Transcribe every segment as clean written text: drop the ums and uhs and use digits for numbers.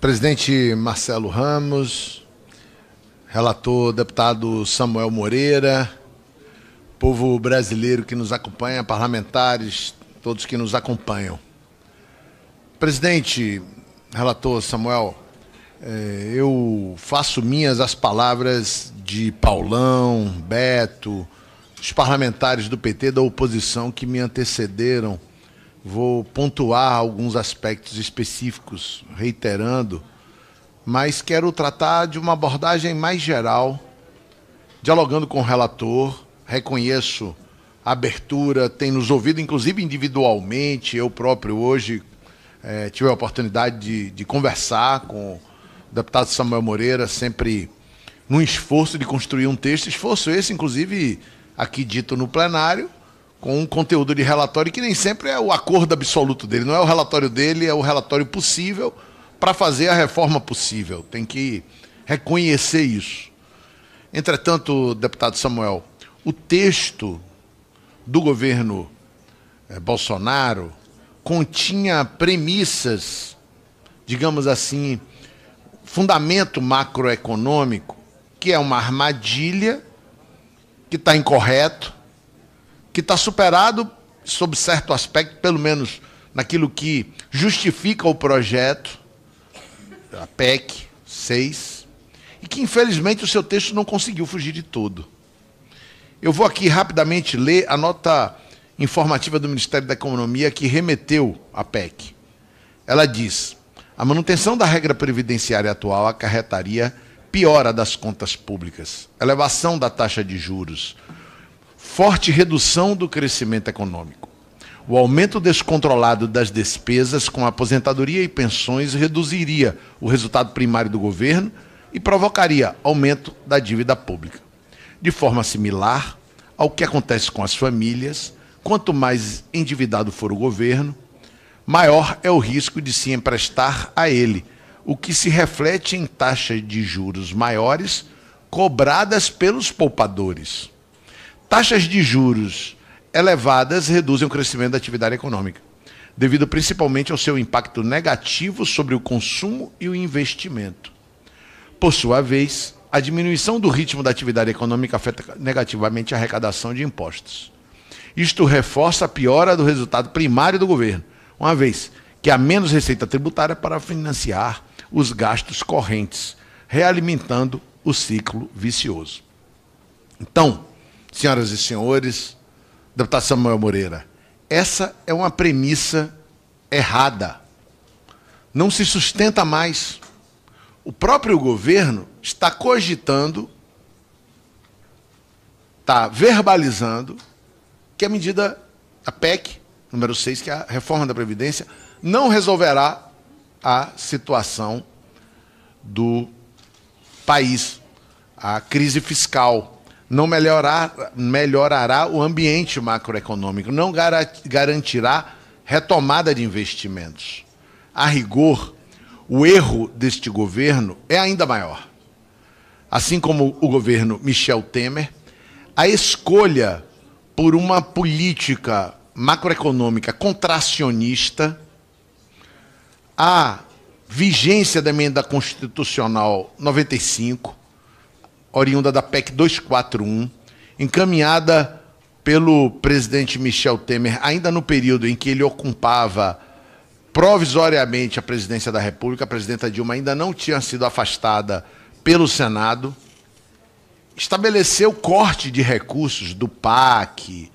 Presidente Marcelo Ramos, relator deputado Samuel Moreira, povo brasileiro que nos acompanha, parlamentares, todos que nos acompanham. Presidente, relator Samuel, eu faço minhas as palavras de Paulão, Beto, os parlamentares do PT da oposição que me antecederam. Vou pontuar alguns aspectos específicos, reiterando, mas quero tratar de uma abordagem mais geral, dialogando com o relator. Reconheço a abertura, tem nos ouvido, inclusive individualmente. Eu próprio hoje tive a oportunidade de conversar com o deputado Samuel Moreira, sempre num esforço de construir um texto, esforço esse, inclusive, aqui dito no plenário, com um conteúdo de relatório que nem sempre é o acordo absoluto dele. Não é o relatório dele, é o relatório possível para fazer a reforma possível. Tem que reconhecer isso. Entretanto, deputado Samuel, o texto do governo Bolsonaro continha premissas, digamos assim, fundamento macroeconômico, que é uma armadilha, que está incorreto, que está superado sob certo aspecto, pelo menos naquilo que justifica o projeto, a PEC 6, e que infelizmente o seu texto não conseguiu fugir de tudo. Eu vou aqui rapidamente ler a nota informativa do Ministério da Economia que remeteu à PEC. Ela diz: a manutenção da regra previdenciária atual acarretaria piora das contas públicas, elevação da taxa de juros, forte redução do crescimento econômico. O aumento descontrolado das despesas com aposentadoria e pensões reduziria o resultado primário do governo e provocaria aumento da dívida pública. De forma similar ao que acontece com as famílias, quanto mais endividado for o governo, maior é o risco de se emprestar a ele, o que se reflete em taxas de juros maiores cobradas pelos poupadores. Taxas de juros elevadas reduzem o crescimento da atividade econômica, devido principalmente ao seu impacto negativo sobre o consumo e o investimento. Por sua vez, a diminuição do ritmo da atividade econômica afeta negativamente a arrecadação de impostos. Isto reforça a piora do resultado primário do governo, uma vez que há menos receita tributária para financiar os gastos correntes, realimentando o ciclo vicioso. Então, senhoras e senhores, deputado Samuel Moreira, essa é uma premissa errada. Não se sustenta mais. O próprio governo está cogitando, está verbalizando que a medida, a PEC, número 6, que é a reforma da Previdência, não resolverá a situação do país, a crise fiscal, não melhorará o ambiente macroeconômico, não garantirá retomada de investimentos. A rigor, o erro deste governo é ainda maior. Assim como o governo Michel Temer, a escolha por uma política macroeconômica contracionista, a vigência da emenda constitucional 95, oriunda da PEC 241, encaminhada pelo presidente Michel Temer, ainda no período em que ele ocupava provisoriamente a presidência da República. A presidenta Dilma ainda não tinha sido afastada pelo Senado, estabeleceu corte de recursos do PAC,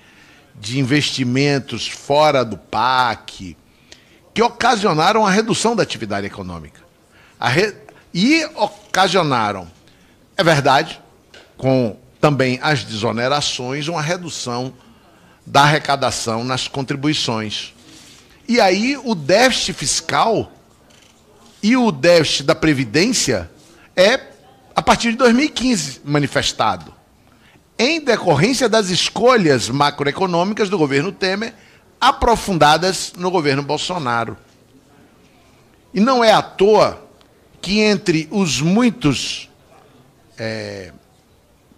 de investimentos fora do PAC, que ocasionaram a redução da atividade econômica. E ocasionaram, é verdade, com também as desonerações, uma redução da arrecadação nas contribuições. E aí o déficit fiscal e o déficit da Previdência é a partir de 2015 manifestado, em decorrência das escolhas macroeconômicas do governo Temer, aprofundadas no governo Bolsonaro. E não é à toa que entre os muitos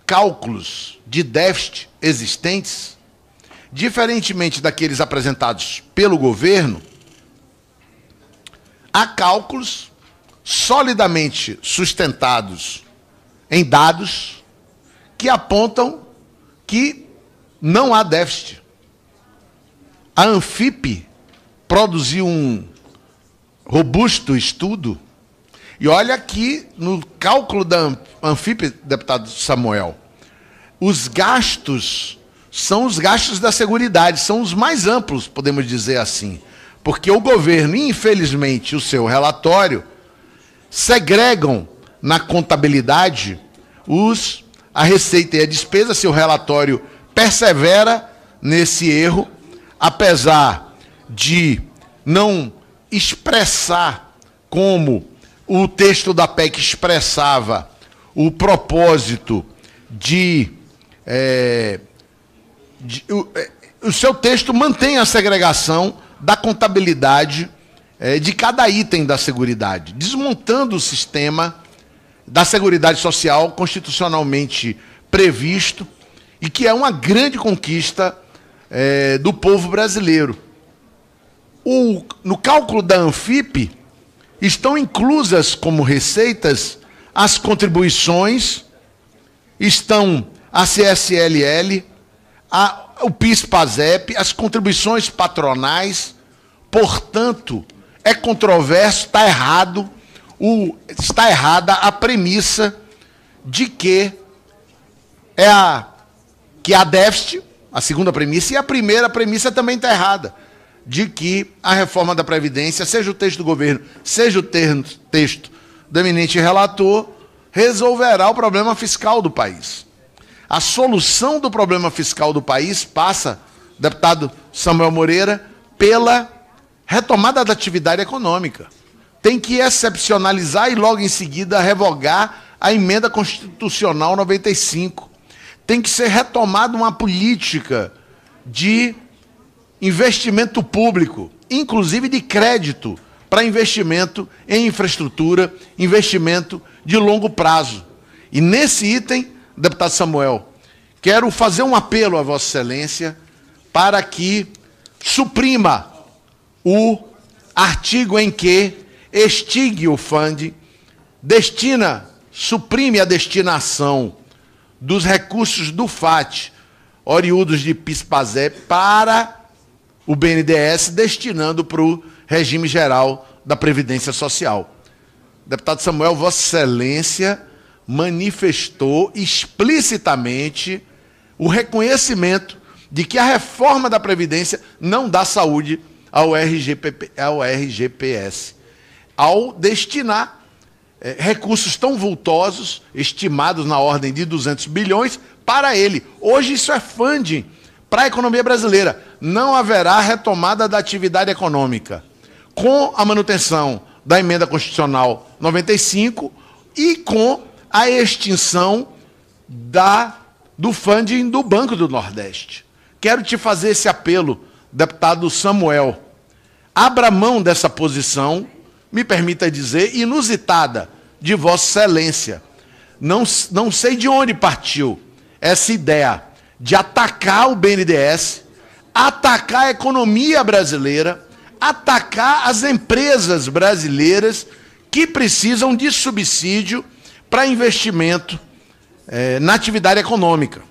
cálculos de déficit existentes, diferentemente daqueles apresentados pelo governo, há cálculos solidamente sustentados em dados que apontam que não há déficit. A Anfip produziu um robusto estudo, e olha que no cálculo da Anfip, deputado Samuel, os gastos são os gastos da Seguridade, são os mais amplos, podemos dizer assim, porque o governo, infelizmente, o seu relatório, segregam na contabilidade a receita e a despesa. Seu relatório persevera nesse erro, apesar de não expressar como o texto da PEC expressava o propósito o seu texto mantém a segregação da contabilidade de cada item da Seguridade, desmontando o sistema da Seguridade Social constitucionalmente previsto e que é uma grande conquista do povo brasileiro. No cálculo da Anfip estão inclusas como receitas as contribuições, estão a CSLL, o PIS/PASEP, as contribuições patronais. Portanto, é controverso, está errado, está errada a premissa de que há déficit, a segunda premissa, e a primeira premissa também está errada, de que a reforma da Previdência, seja o texto do governo, seja o texto do eminente relator, resolverá o problema fiscal do país. A solução do problema fiscal do país passa, deputado Samuel Moreira, pela retomada da atividade econômica. Tem que excepcionalizar e logo em seguida revogar a emenda constitucional 95. Tem que ser retomada uma política de investimento público, inclusive de crédito, para investimento em infraestrutura, investimento de longo prazo. E nesse item, deputado Samuel, quero fazer um apelo a Vossa Excelência para que suprima o artigo em que extingue o FUND, suprime a destinação dos recursos do FAT, oriundos de PIS/PASEP, para o BNDES, destinando para o regime geral da Previdência Social. Deputado Samuel, Vossa Excelência manifestou explicitamente o reconhecimento de que a reforma da Previdência não dá saúde ao RGPS, ao destinar recursos tão vultosos, estimados na ordem de 200 bilhões, para ele. Hoje isso é funding para a economia brasileira. Não haverá retomada da atividade econômica com a manutenção da emenda constitucional 95 e com a extinção do funding do Banco do Nordeste. Quero te fazer esse apelo, deputado Samuel. Abra mão dessa posição, me permita dizer, inusitada, de Vossa Excelência. Não sei de onde partiu essa ideia de atacar o BNDES, atacar a economia brasileira, atacar as empresas brasileiras que precisam de subsídio para investimento na atividade econômica.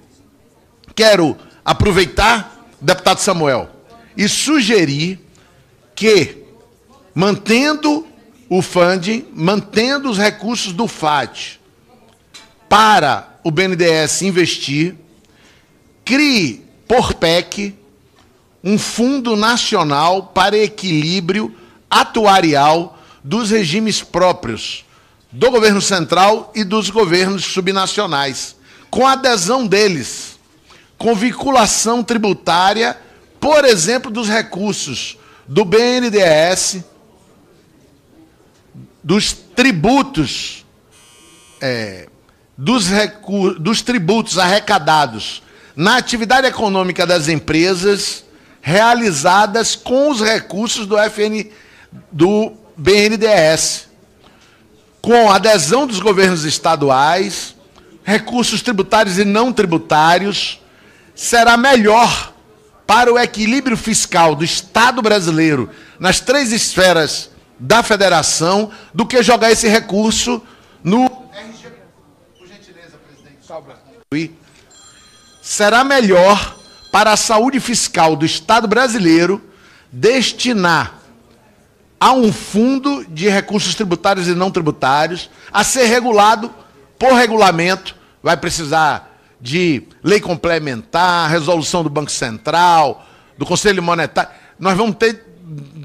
Quero aproveitar, deputado Samuel, e sugerir que, mantendo o funding, mantendo os recursos do FAT para o BNDES investir, crie, por PEC, um Fundo Nacional para Equilíbrio Atuarial dos regimes próprios do governo central e dos governos subnacionais, com adesão deles, com vinculação tributária, por exemplo, dos recursos do BNDES, dos tributos, dos tributos arrecadados na atividade econômica das empresas, realizadas com os recursos do BNDES, com adesão dos governos estaduais, recursos tributários e não tributários. Será melhor para o equilíbrio fiscal do Estado brasileiro nas três esferas da federação do que jogar esse recurso no RG. Por gentileza, presidente. Será melhor para a saúde fiscal do Estado brasileiro destinar a um fundo de recursos tributários e não tributários, a ser regulado por regulamento, vai precisar de lei complementar, resolução do Banco Central, do Conselho Monetário. Nós vamos ter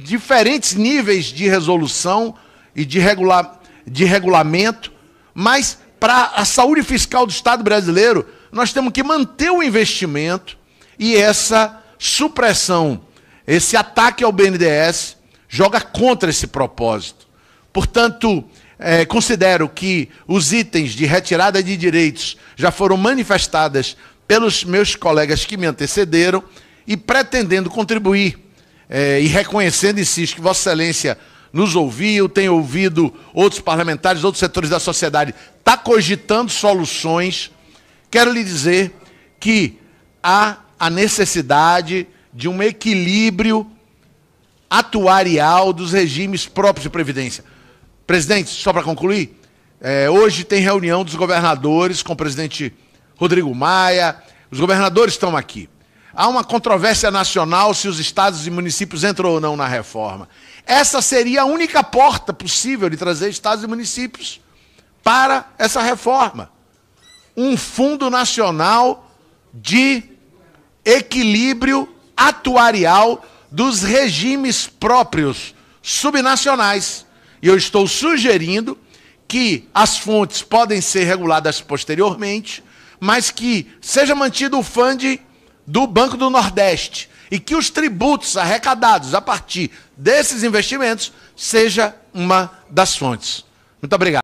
diferentes níveis de resolução e de regulamento, mas para a saúde fiscal do Estado brasileiro, nós temos que manter o investimento e essa supressão, esse ataque ao BNDES, joga contra esse propósito. Portanto, considero que os itens de retirada de direitos já foram manifestadas pelos meus colegas que me antecederam e pretendendo contribuir e reconhecendo, insisto, que Vossa Excelência nos ouviu, tem ouvido outros parlamentares, outros setores da sociedade, está cogitando soluções. Quero lhe dizer que há a necessidade de um equilíbrio atuarial dos regimes próprios de previdência. Presidente, só para concluir, hoje tem reunião dos governadores com o presidente Rodrigo Maia, os governadores estão aqui. Há uma controvérsia nacional se os estados e municípios entram ou não na reforma. Essa seria a única porta possível de trazer estados e municípios para essa reforma. Um fundo nacional de equilíbrio atuarial dos regimes próprios subnacionais. E eu estou sugerindo que as fontes podem ser reguladas posteriormente, mas que seja mantido o fundo do Banco do Nordeste e que os tributos arrecadados a partir desses investimentos seja uma das fontes. Muito obrigado.